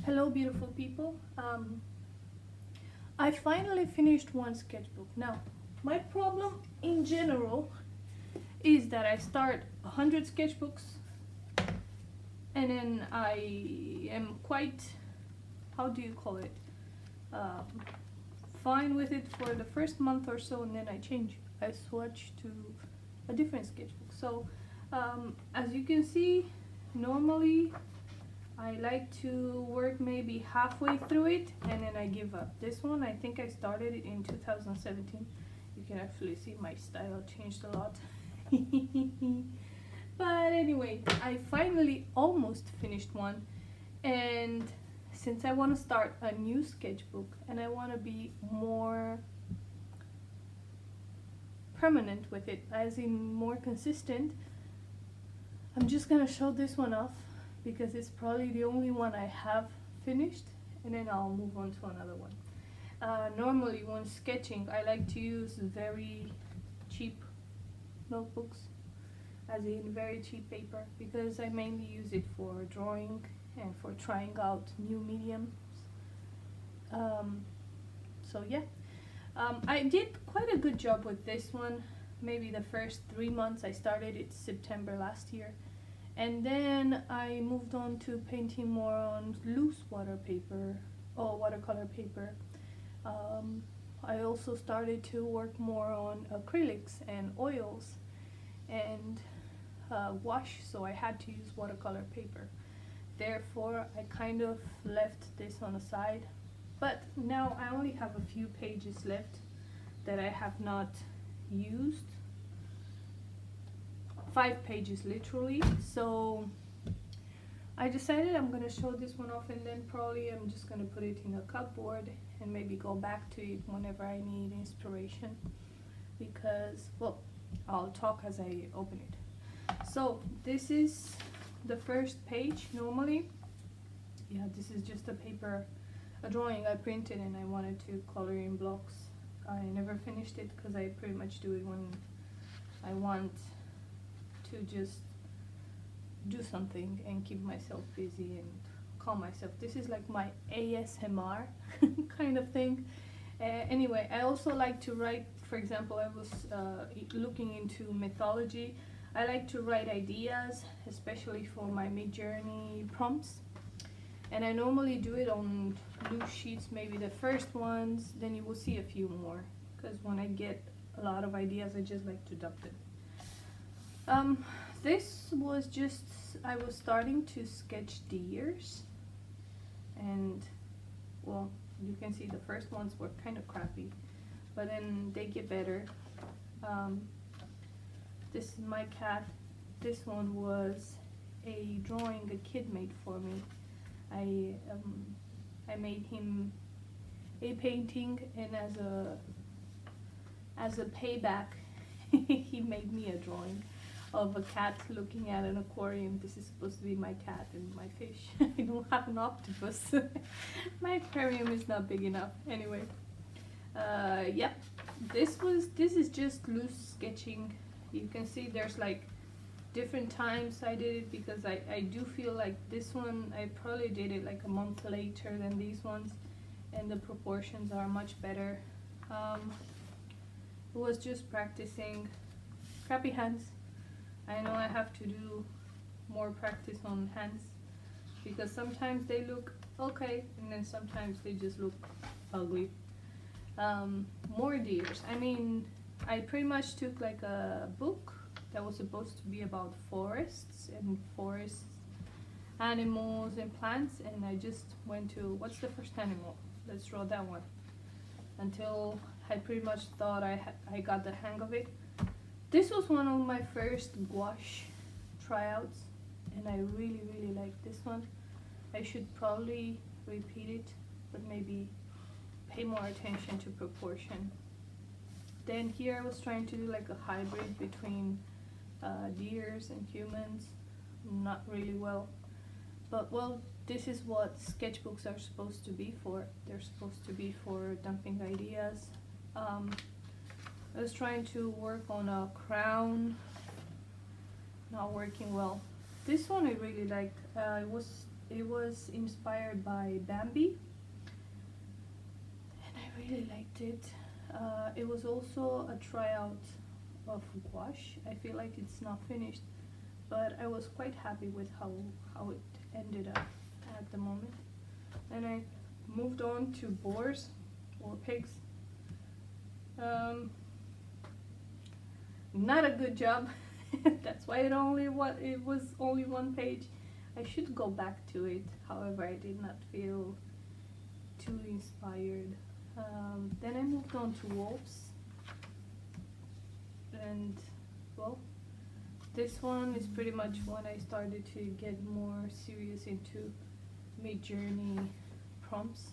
Hello, beautiful people. I finally finished one sketchbook. Now, my problem in general is that I start 100 sketchbooks and then I am quite, how do you call it, um, fine with it for the first month or so, and then I change. I switch to a different sketchbook. So, as you can see, normally I like to work maybe halfway through it and then I give up. This one, I think I started it in 2017. You can actually see my style changed a lot. But anyway, I finally almost finished one, and since I want to start a new sketchbook and I want to be more permanent with it, as in more consistent, I'm just gonna show this one off because it's probably the only one I have finished, and then I'll move on to another one. Normally when sketching, I like to use very cheap notebooks, as in very cheap paper, because I mainly use it for drawing and for trying out new mediums. So yeah, I did quite a good job with this one. Maybe the first 3 months. I started it September last year, and then I moved on to painting more on loose water paper or watercolor paper. I also started to work more on acrylics and oils and wash, so I had to use watercolor paper. Therefore, I kind of left this on the side, but now I only have a few pages left that I have not used. 5 pages literally. So I decided I'm gonna show this one off, and then probably I'm just gonna put it in a cupboard and maybe go back to it whenever I need inspiration, because, well, I'll talk as I open it. So this is the first page. Normally, yeah, this is just a drawing I printed and I wanted to color in blocks. I never finished it because I pretty much do it when I want to just do something and keep myself busy and calm myself. This is like my ASMR kind of thing. Anyway, I also like to write. For example, I was looking into mythology. I like to write ideas, especially for my mid-journey prompts, and I normally do it on loose sheets, maybe the first ones, then you will see a few more, because when I get a lot of ideas, I just like to dump it. This was just, I was starting to sketch deers, and well, you can see the first ones were kind of crappy, but then they get better. This is my cat. This one was a drawing a kid made for me. I made him a painting, and as a payback, he made me a drawing of a cat looking at an aquarium. This is supposed to be my cat and my fish. I don't have an octopus. My aquarium is not big enough. Anyway, yep. This is just loose sketching. You can see there's like different times I did it, because I do feel like this one I probably did it like a month later than these ones, and the proportions are much better. It was just practicing. Crappy hands. I know I have to do more practice on hands, because sometimes they look okay and then sometimes they just look ugly. More deers. I mean, I pretty much took like a book that was supposed to be about forests and forest animals and plants, and I just went to, what's the first animal? Let's draw that one. Until I pretty much thought I got the hang of it. This was one of my first gouache tryouts, and I really like this one. I should probably repeat it, but maybe pay more attention to proportion. Then here I was trying to do like a hybrid between deers and humans. Not really well, but well, this is what sketchbooks are supposed to be for. They're supposed to be for dumping ideas. I was trying to work on a crown, not working well. This one I really liked. It was It was inspired by Bambi, and I really liked it. It was also a tryout of gouache. I feel like it's not finished, but I was quite happy with how it ended up at the moment. And I moved on to boars or pigs. Not a good job. That's why it was only one page. I should go back to it. However, I did not feel too inspired. Then I moved on to wolves, and well, this one is pretty much when I started to get more serious into mid-journey prompts.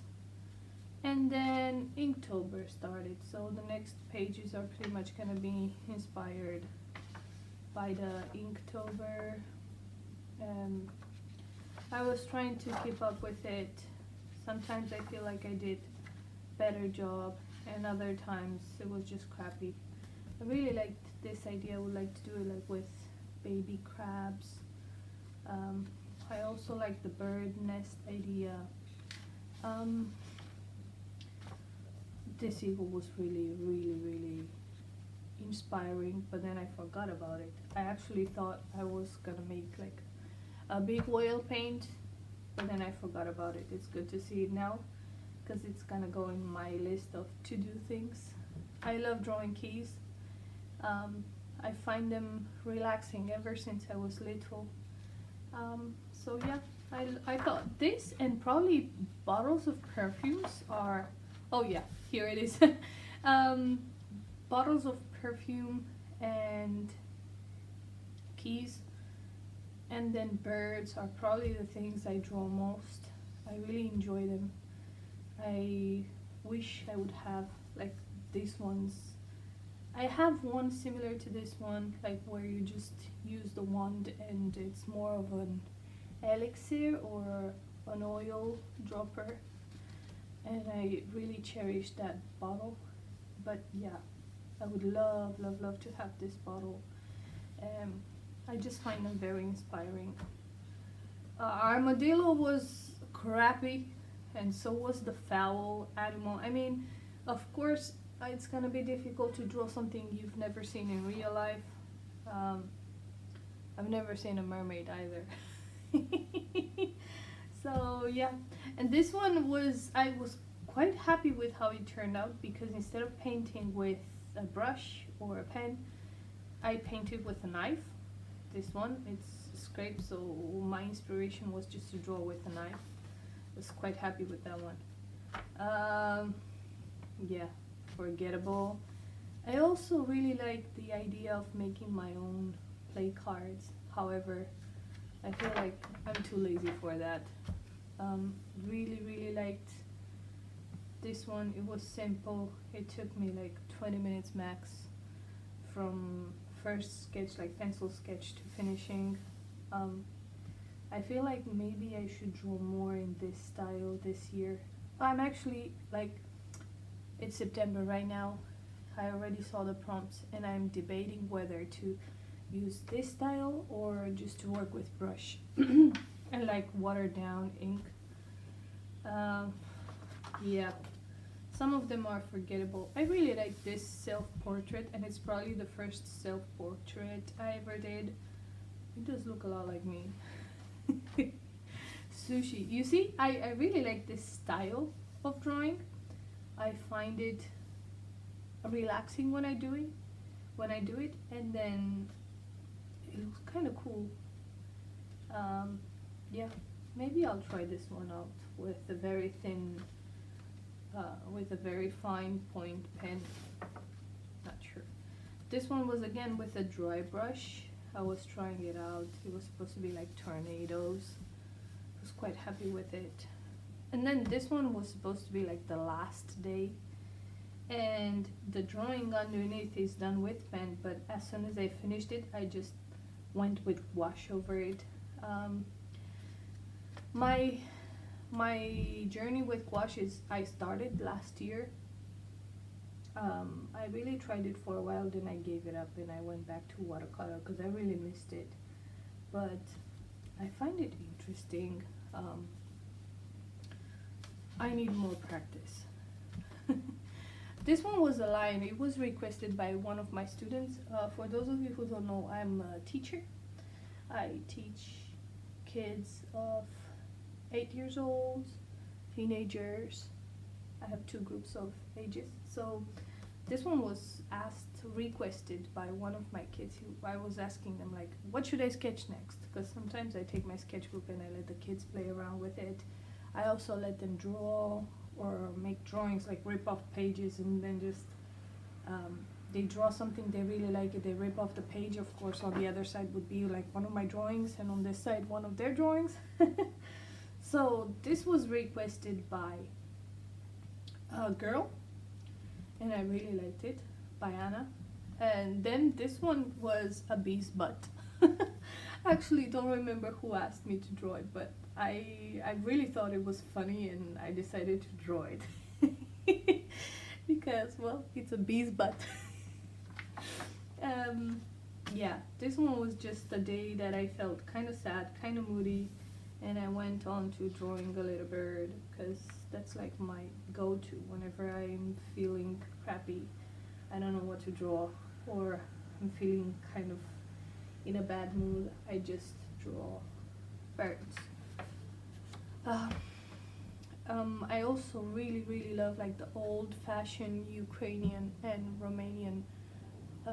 And then Inktober started, so the next pages are pretty much gonna be inspired by the Inktober. I was trying to keep up with it. Sometimes I feel like I did better job, and other times it was just crappy. I really liked this idea. I would like to do it like with baby crabs. I also like the bird nest idea. This eagle was really inspiring, but then I forgot about it. I actually thought I was gonna make like a big oil paint, but then I forgot about it. It's good to see it now because it's gonna go in my list of to-do things. I love drawing keys. I find them relaxing ever since I was little. So yeah, I thought this and probably bottles of perfumes are, oh yeah, here it is. Bottles of perfume and keys, and then birds are probably the things I draw most. I really enjoy them. I wish I would have like these ones. I have one similar to this one, like where you just use the wand and it's more of an elixir or an oil dropper, and I really cherish that bottle. But yeah, I would love to have this bottle. I just find them very inspiring. Armadillo was crappy, and so was the fowl animal. I mean, of course, it's gonna be difficult to draw something you've never seen in real life. I've never seen a mermaid either. So yeah, and this one I was quite happy with how it turned out, because instead of painting with a brush or a pen, I painted with a knife. This one, it's scraped, so my inspiration was just to draw with a knife. I was quite happy with that one. Yeah, forgettable. I also really like the idea of making my own play cards. However, I feel like I'm too lazy for that. Really liked this one. It was simple. It took me like 20 minutes max from first sketch, like pencil sketch, to finishing. I feel like maybe I should draw more in this style this year. I'm actually like, it's September right now. I already saw the prompts and I'm debating whether to use this style or just to work with brush and like watered down ink. Yeah, some of them are forgettable. I really like this self-portrait, and it's probably the first self-portrait I ever did. It does look a lot like me. Sushi. You see, I really like this style of drawing. I find it relaxing when I do it, and then it looks kind of cool. Yeah, maybe I'll try this one out with a very thin, with a very fine point pen. Not sure. This one was again with a dry brush. I was trying it out. It was supposed to be like tornadoes. I was quite happy with it. And then this one was supposed to be like the last day, and the drawing underneath is done with pen, but as soon as I finished it, I just went with gouache over it. My journey with gouache is, I started last year. I really tried it for a while, then I gave it up and I went back to watercolor because I really missed it. But I find it interesting. um, I need more practice. This one was a lion. It was requested by one of my students. For those of you who don't know, I'm a teacher. I teach kids of 8 years old, teenagers. I have 2 groups of ages. So this one was requested by one of my kids. I was asking them, like, what should I sketch next? Because sometimes I take my sketchbook and I let the kids play around with it. I also let them draw or make drawings, like rip off pages and then just they draw something they really like it, they rip off the page. Of course, on the other side would be like one of my drawings, and on this side one of their drawings. So this was requested by a girl, and I really liked it, by Anna. And then this one was a bee's butt. Actually don't remember who asked me to draw it, but I really thought it was funny and I decided to draw it. Because, well, it's a bee's butt. Yeah, this one was just a day that I felt kind of sad, kind of moody, and I went on to drawing a little bird, because that's like my go-to whenever I'm feeling crappy. I don't know what to draw, or I'm feeling kind of in a bad mood, I just draw birds. I also really love like the old-fashioned Ukrainian and Romanian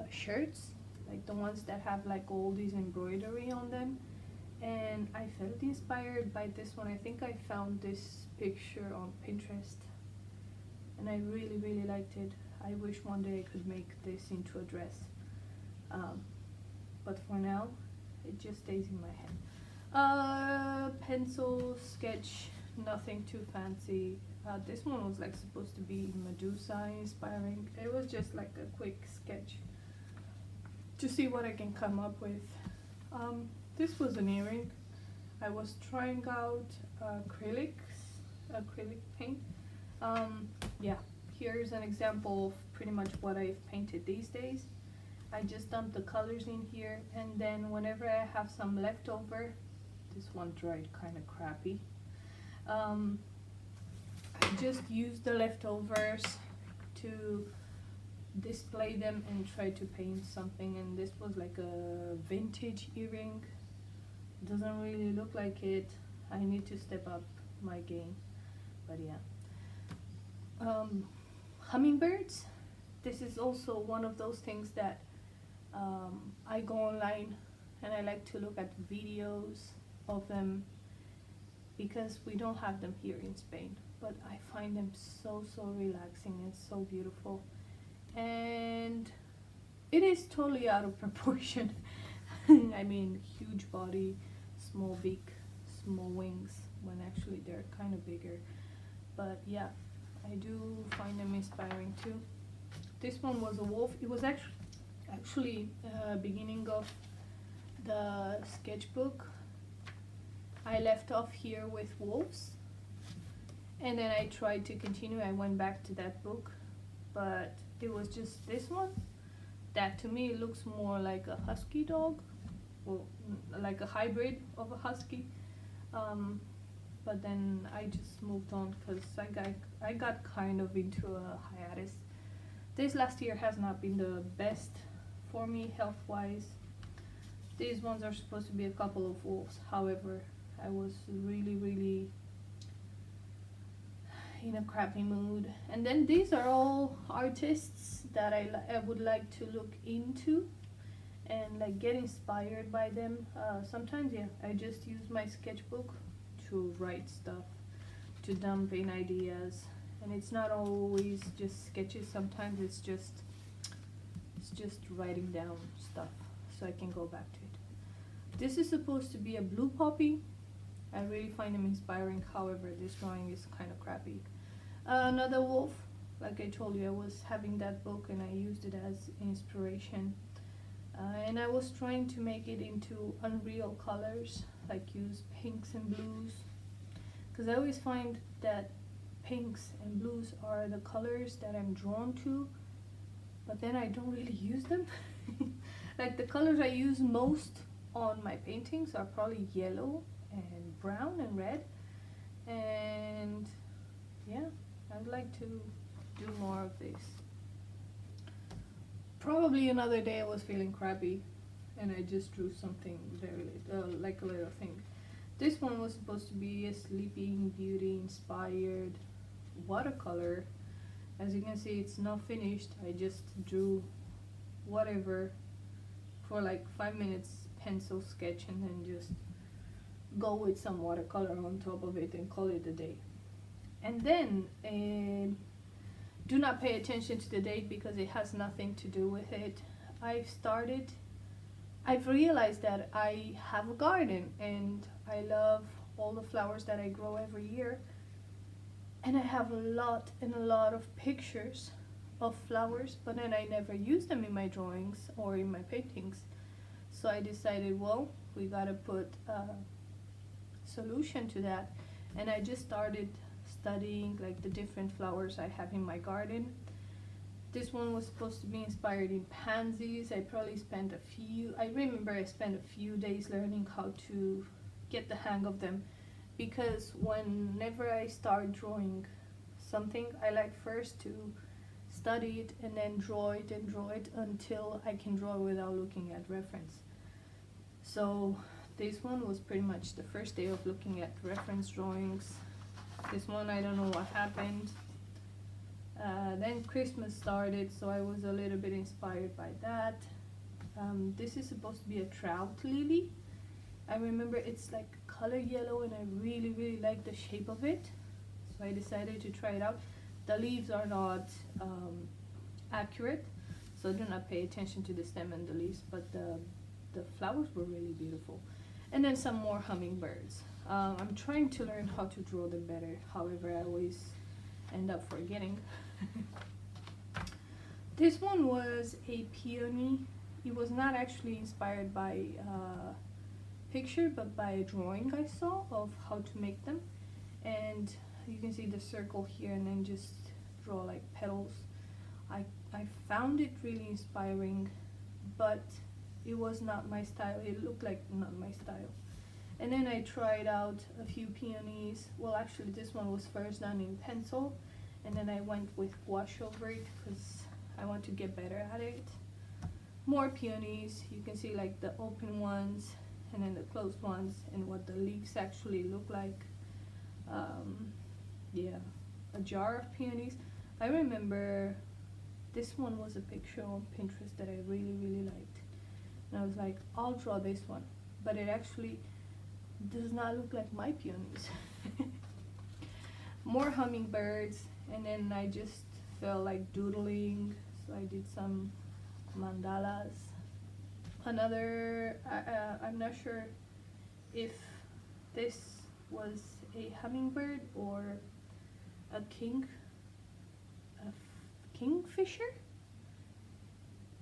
shirts, like the ones that have like all these embroidery on them. And I felt inspired by this one. I think I found this picture on Pinterest and I really liked it. I wish one day I could make this into a dress, but for now it just stays in my head. Pencil sketch, nothing too fancy. This one was like supposed to be Medusa inspiring. It was just like a quick sketch to see what I can come up with. This was an earring. I was trying out acrylic paint. Yeah, here's an example of pretty much what I've painted these days. I just dump the colors in here, and then whenever I have some leftover, this one dried kind of crappy, I just use the leftovers to display them and try to paint something. And this was like a vintage earring. Doesn't really look like it. I need to step up my game, but yeah. Hummingbirds. This is also one of those things that I go online and I like to look at videos of them, because we don't have them here in Spain, but I find them so relaxing and so beautiful. And it is totally out of proportion. I mean, huge body, small beak, small wings, when actually they're kind of bigger. But yeah, I do find them inspiring too. This one was a wolf. It was actually beginning of the sketchbook. I left off here with wolves, and then I tried to continue. I went back to that book, but it was just this one that to me looks more like a husky dog, well, like a hybrid of a husky. But then I just moved on because I got kind of into a hiatus. This last year has not been the best for me health-wise. These ones are supposed to be a couple of wolves. However, I was really in a crappy mood. And then these are all artists that I would like to look into and like get inspired by them. Sometimes, yeah, I just use my sketchbook to write stuff, to dump in ideas, and it's not always just sketches. Sometimes it's just writing down stuff so I can go back to it. This is supposed to be a blue poppy. I really find them inspiring. However, this drawing is kind of crappy. Another wolf. Like I told you, I was having that book and I used it as inspiration. And I was trying to make it into unreal colors, like use pinks and blues, because I always find that pinks and blues are the colors that I'm drawn to, but then I don't really use them. Like the colors I use most on my paintings are probably yellow and brown and red, And yeah, I'd like to do more of this. Probably another day I was feeling crappy and I just drew something very like a little thing. This one was supposed to be a Sleeping Beauty inspired watercolor. As you can see, it's not finished. I just drew whatever for like 5 minutes, pencil sketch, and then just go with some watercolor on top of it and call it a day. And then do not pay attention to the date because it has nothing to do with it. I've realized that I have a garden and I love all the flowers that I grow every year, and I have a lot and a lot of pictures of flowers, but then I never use them in my drawings or in my paintings. So I decided, well, we gotta put a solution to that, and I just started studying like the different flowers I have in my garden. This one was supposed to be inspired in pansies. I remember I spent a few days learning how to get the hang of them, because whenever I start drawing something, I like first to study it and then draw it until I can draw without looking at reference. So this one was pretty much the first day of looking at reference drawings. This one, I don't know what happened. Then Christmas started, so I was a little bit inspired by that. This is supposed to be a trout lily. I remember it's like color yellow and I really like the shape of it, so I decided to try it out. The leaves are not accurate, so do not pay attention to the stem and the leaves, but the flowers were really beautiful. And then some more hummingbirds. I'm trying to learn how to draw them better, however I always end up forgetting. This one was a peony. It was not actually inspired by a picture, but by a drawing I saw of how to make them. And you can see the circle here, and then just draw like petals. I found it really inspiring, but it was not my style. It looked like not my style. And then I tried out a few peonies. Well, actually this one was first done in pencil, and then I went with gouache over it because I want to get better at it. More peonies. You can see like the open ones and then the closed ones and what the leaves actually look like. Yeah, a jar of peonies. I remember this one was a picture on Pinterest that I really liked, and I was like, I'll draw this one, but it actually does not look like my peonies. More hummingbirds, and then I just felt like doodling, so I did some mandalas. Another, I'm not sure if this was a hummingbird or a kingfisher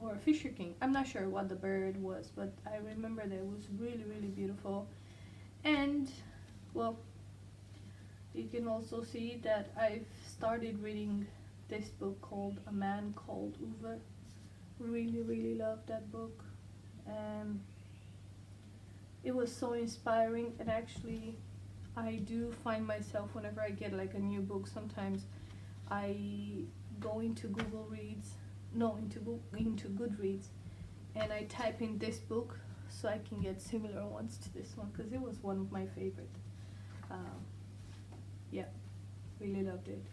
or a fisher king. I'm not sure what the bird was, but I remember that it was really beautiful. And well, you can also see that I've started reading this book called A Man Called Uwe. Really loved that book. It was so inspiring, and actually I do find myself, whenever I get like a new book, sometimes I go into into Goodreads, and I type in this book so I can get similar ones to this one, because it was one of my favorite. Yeah, really loved it.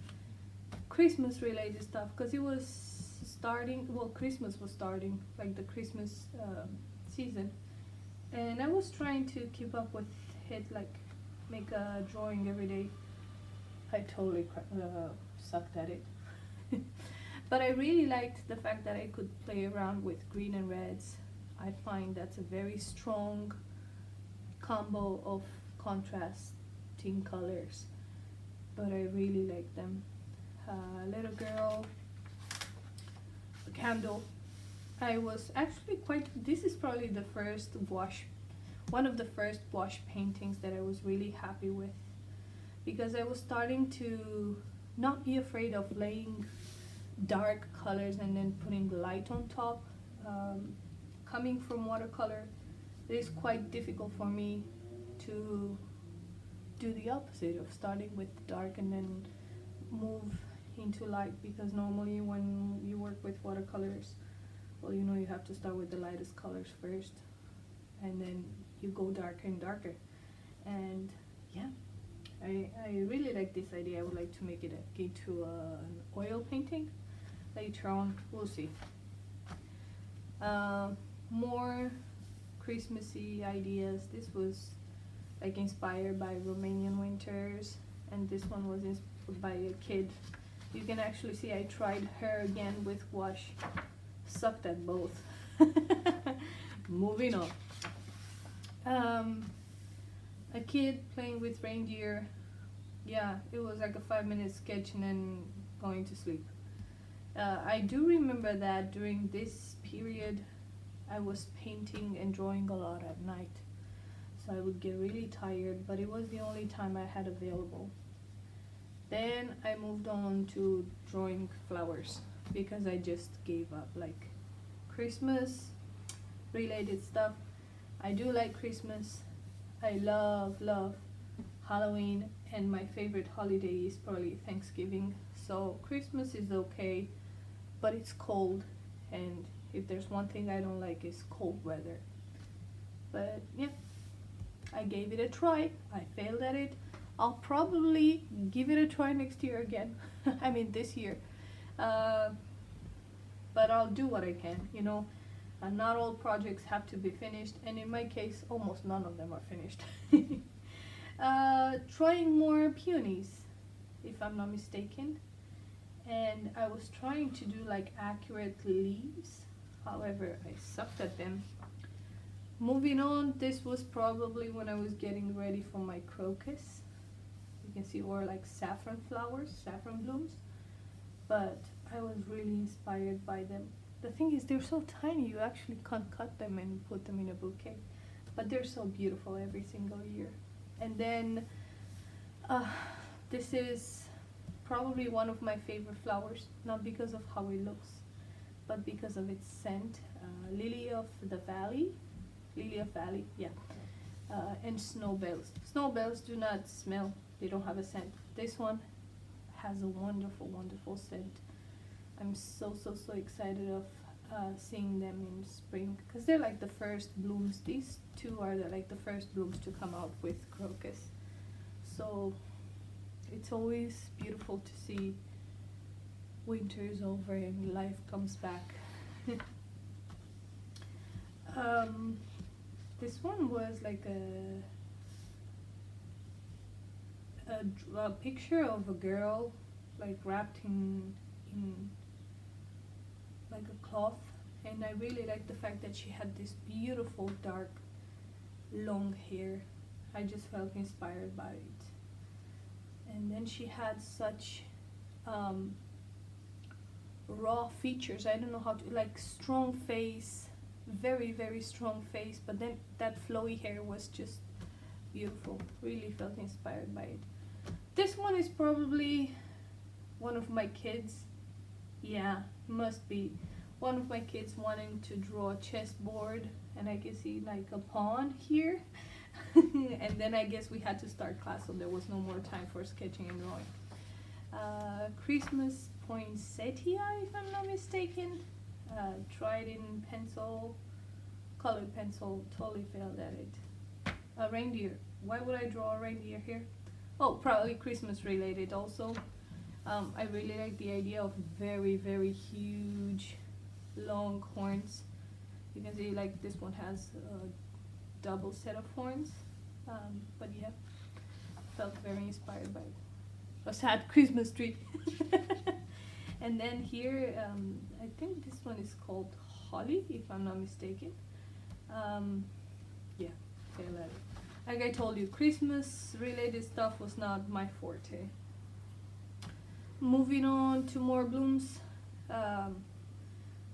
Christmas related stuff, because it was starting, well, Christmas was starting, like the Christmas season, and I was trying to keep up with it, like make a drawing every day. I totally sucked at it. But I really liked the fact that I could play around with green and reds. I find that's a very strong combo of contrasting colors, but I really like them. Little girl, a candle. I was actually this is probably the first one of the first wash paintings that I was really happy with, because I was starting to not be afraid of laying dark colors and then putting light on top. Coming from watercolor, it is quite difficult for me to do the opposite of starting with dark and then move into light, because normally when you work with watercolors, well, you know, you have to start with the lightest colors first and then you go darker and darker. And yeah, I really like this idea. I would like to make it into an oil painting later on. We'll see. More Christmassy ideas. This was like inspired by Romanian winters, and this one was inspired by a kid. You can actually see I tried her again with wash. Sucked at both. Moving on. A kid playing with reindeer. Yeah, it was like a 5-minute sketch and then going to sleep. I do remember that during this period I was painting and drawing a lot at night, so I would get really tired, but it was the only time I had available. Then I moved on to drawing flowers because I just gave up. Like Christmas related stuff, I do like Christmas. I love Halloween, and my favorite holiday is probably Thanksgiving. So Christmas is okay, but it's cold, and if there's one thing I don't like is cold weather. But yeah, I gave it a try. I failed at it. I'll probably give it a try next year again. I mean this year. But I'll do what I can, you know. Not all projects have to be finished, and in my case, almost none of them are finished. Trying more peonies, if I'm not mistaken. And I was trying to do like accurate leaves. However, I sucked at them. Moving on, this was probably when I was getting ready for my crocus. You can see, or like saffron flowers, saffron blooms. But I was really inspired by them. The thing is, they're so tiny, you actually can't cut them and put them in a bouquet. But they're so beautiful every single year. And then, this is probably one of my favorite flowers, not because of how it looks, but because of its scent. Lily of Valley, yeah. And snowbells. Snowbells do not smell, they don't have a scent. This one has a wonderful scent. I'm so excited of seeing them in spring, because they're like the first blooms. These two are like the first blooms to come out with crocus. So it's always beautiful to see winter is over and life comes back. This one was like a picture of a girl like wrapped in like a cloth, and I really liked the fact that she had this beautiful dark long hair. I just felt inspired by it. And then she had such raw features. I don't know how to, like strong face, very strong face, but then that flowy hair was just beautiful. Really felt inspired by it. This one is probably one of my kids. Yeah, must be one of my kids wanting to draw a chessboard, and I can see like a pawn here. And then I guess we had to start class, so there was no more time for sketching and drawing. Christmas poinsettia, if I'm not mistaken. Tried in pencil, colored pencil, totally failed at it. A reindeer. Why would I draw a reindeer here? Oh, probably Christmas related also. I really like the idea of very huge long horns. You can see like this one has a double set of horns. But yeah, felt very inspired by a sad Christmas tree. And then here, I think this one is called Holly, if I'm not mistaken. Yeah, fail at it. Like I told you, Christmas related stuff was not my forte. Moving on to more blooms.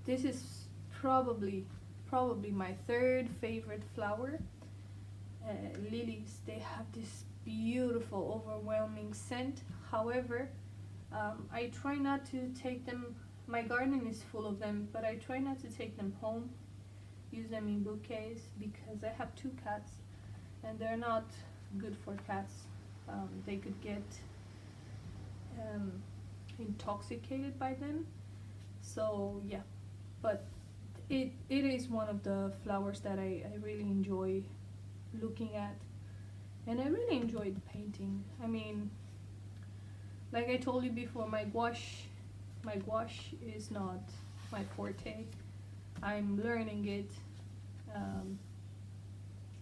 This is probably my third favorite flower. Lilies, they have this beautiful overwhelming scent. However, I try not to take them, my garden is full of them, but I try not to take them home, use them in bouquets, because I have 2 cats and they're not good for cats. they could get um, intoxicated by them. So yeah, but it is one of the flowers that I really enjoy looking at, and I really enjoyed painting. I mean, like I told you before, my gouache is not my forte. I'm learning it, um,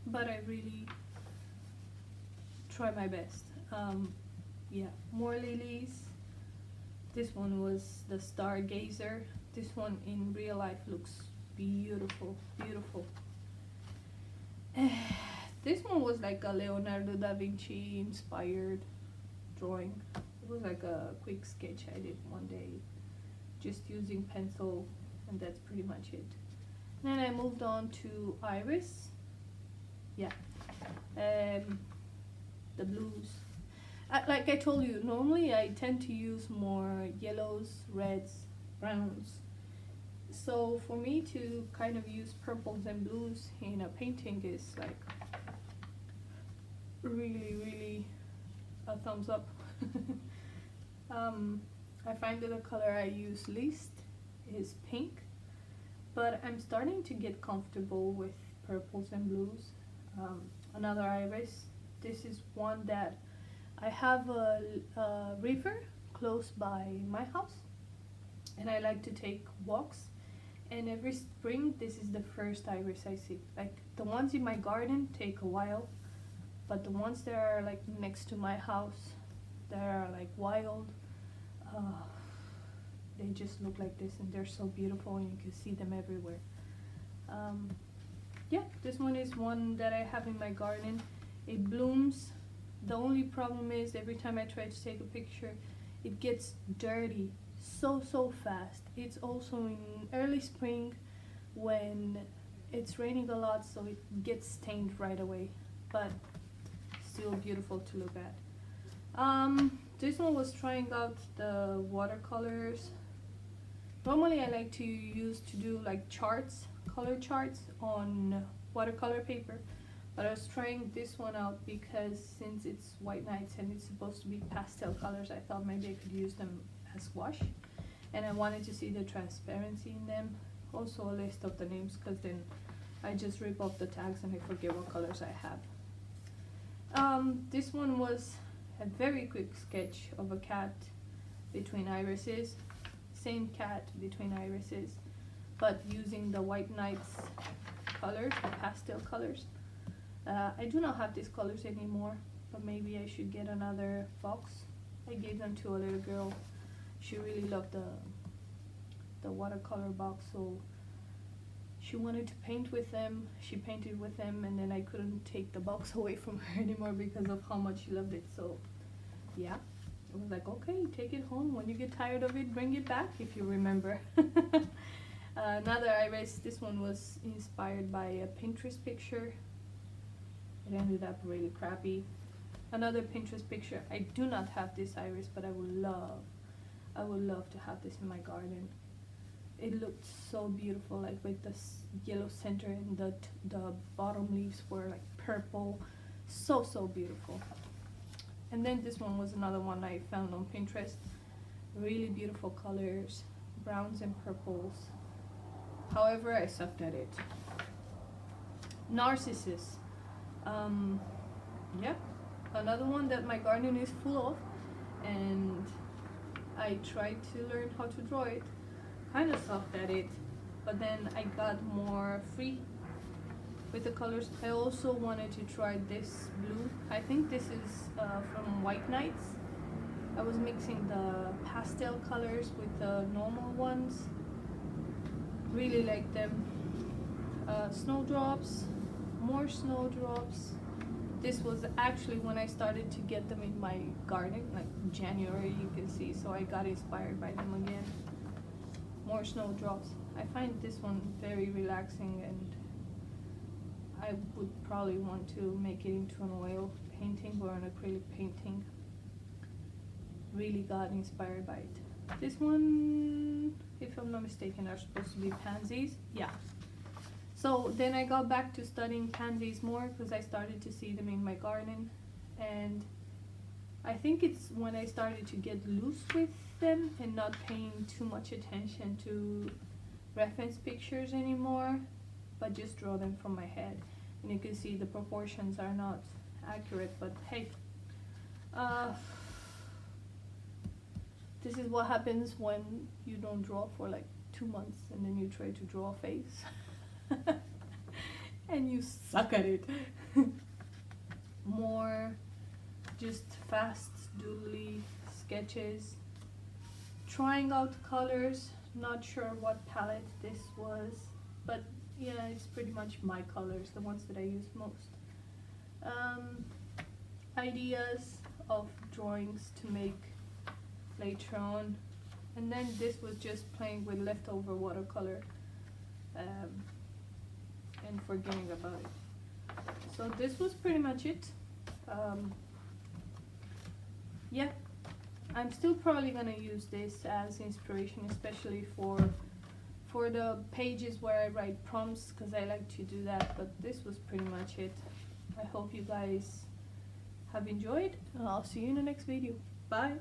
but I really try my best. Yeah, more lilies. This one was the Stargazer. This one in real life looks beautiful, beautiful. This one was like a Leonardo da Vinci inspired drawing. It was like a quick sketch I did one day, just using pencil, and that's pretty much it. Then I moved on to iris. Yeah, the blues. Like I told you, normally I tend to use more yellows, reds, browns. So for me to kind of use purples and blues in a painting is like really, really a thumbs up. I find that the color I use least is pink, but I'm starting to get comfortable with purples and blues. Another iris. This is one that I have a river close by my house, and I like to take walks. And every spring, this is the first iris I see. Like the ones in my garden take a while, but the ones that are like next to my house, that are like wild, they just look like this, and they're so beautiful, and you can see them everywhere. Yeah, this one is one that I have in my garden. It blooms. The only problem is every time I try to take a picture, it gets dirty so fast. It's also in early spring when it's raining a lot, so it gets stained right away, but still beautiful to look at. This one was trying out the watercolors. Normally I like to do like charts, color charts on watercolor paper, but I was trying this one out because since it's white nights and it's supposed to be pastel colors, I thought maybe I could use them as gouache, and I wanted to see the transparency in them. Also a list of the names, because then I just rip off the tags and I forget what colors I have. This one was a very quick sketch of a cat between irises, same cat between irises, but using the white nights colors, the pastel colors. I do not have these colors anymore, but maybe I should get another box. I gave them to a little girl. She really loved the watercolor box, so she wanted to paint with them. She painted with them, and then I couldn't take the box away from her anymore because of how much she loved it. So yeah, I was like, okay, take it home. When you get tired of it, bring it back if you remember. Another iris. This one was inspired by a Pinterest picture. It ended up really crappy. Another Pinterest picture. I do not have this iris, but I would love to have this in my garden. It looked so beautiful, like with this yellow center, and the bottom leaves were like purple. So beautiful. And then this one was another one I found on Pinterest. Really beautiful colors, browns and purples. However, I sucked at it. Narcissus. Yeah, another one that my garden is full of, and I tried to learn how to draw it. Kind of sucked at it, but then I got more free with the colors. I also wanted to try this blue. I think this is from White Nights. I was mixing the pastel colors with the normal ones. Really like them. Snowdrops, more snowdrops. This was actually when I started to get them in my garden, like January, you can see, so I got inspired by them again. More snowdrops. I find this one very relaxing, and I would probably want to make it into an oil painting or an acrylic painting. Really got inspired by it. This one, if I'm not mistaken, are supposed to be pansies. Yeah. So then I got back to studying pansies more because I started to see them in my garden, and I think it's when I started to get loose with them and not paying too much attention to reference pictures anymore, but just draw them from my head. And you can see the proportions are not accurate, but hey, this is what happens when you don't draw for like 2 months and then you try to draw a face and you suck at it. More just fast doodly sketches, trying out colors. Not sure what palette this was, but yeah, it's pretty much my colors, the ones that I use most. Ideas of drawings to make later on, and then this was just playing with leftover watercolor and forgetting about it. So this was pretty much it. Yeah, I'm still probably gonna use this as inspiration, especially for the pages where I write prompts, because I like to do that. But this was pretty much it. I hope you guys have enjoyed, and I'll see you in the next video. Bye.